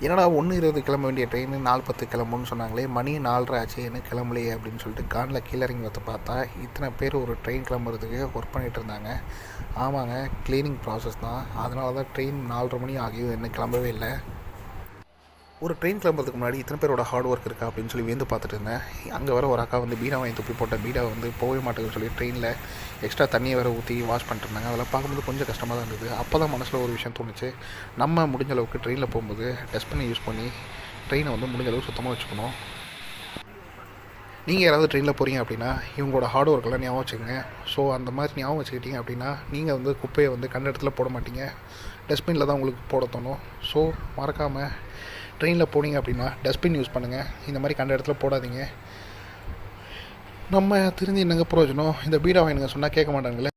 என்னடா 1:20 கிளம்ப வேண்டிய ட்ரெயின் 4:10 கிளம்புன்னு சொன்னாங்களே, மணி 4:30 ஆச்சு என்ன கிளம்பலையே அப்படின்னு சொல்லிட்டு கானில் கீழே இறங்கி வந்து பார்த்தா இத்தனை பேர் ஒரு ட்ரெயின் கிளம்புறதுக்கு ஒர்க் பண்ணிகிட்டு இருந்தாங்க. ஆமாங்க, க்ளீனிங் ப்ராசஸ் தான். அதனால தான் ட்ரெயின் 4:30 மணி ஆகியும் என்ன கிளம்பவே இல்லை. ஒரு ட்ரெயின் கிளம்புறதுக்கு முன்னாடி இத்தனை பேரோட ஹார்ட் ஒர்க் இருக்கா அப்படின்னு சொல்லி வேந்து பார்த்துட்டு இருந்தேன். அங்கே வர ஒரு அக்கா வந்து பீடா வாங்கி துப்பி போட்ட பீடா வந்து போகவே மாட்டேங்குன்னு சொல்லி ட்ரெயினில் எக்ஸ்ட்ரா தண்ணியை வேறு ஊற்றி வாஷ் பண்ணிட்டு இருந்தாங்க. அதெல்லாம் பார்க்கும்போது கொஞ்சம் கஷ்டமாக தான் இருந்தது. அப்போ தான் மனசில் ஒரு விஷயம் தோணுச்சு, நம்ம முடிஞ்ச அளவுக்கு ட்ரெயினில் போகும்போது டஸ்ட்பினை யூஸ் பண்ணி ட்ரெயினை வந்து முடிஞ்ச அளவுக்கு சுத்தமாக வச்சுக்கணும். நீங்கள் யாராவது ட்ரெயினில் போகிறீங்க அப்படின்னா இவங்களோட ஹார்ட் ஒர்க்கெல்லாம் ஞாபகம் வச்சுக்கோங்க. ஸோ அந்த மாதிரி ஞாபகம் வச்சுக்கிட்டீங்க அப்படின்னா நீங்கள் வந்து குப்பையை வந்து கண்ட இடத்துல போட மாட்டீங்க, டஸ்ட்பினில் தான் உங்களுக்கு போட தோணும். ஸோ மறக்காமல் ட்ரெயினில் போனீங்க அப்படின்னா டஸ்ட்பின் யூஸ் பண்ணுங்கள், இந்த மாதிரி கண்ட இடத்துல போடாதீங்க. நம்ம தெரிஞ்சு என்னங்க பிரயோஜனம், இந்த பீடா வாங்கினுங்க சொன்னால் கேட்க மாட்டாங்களே.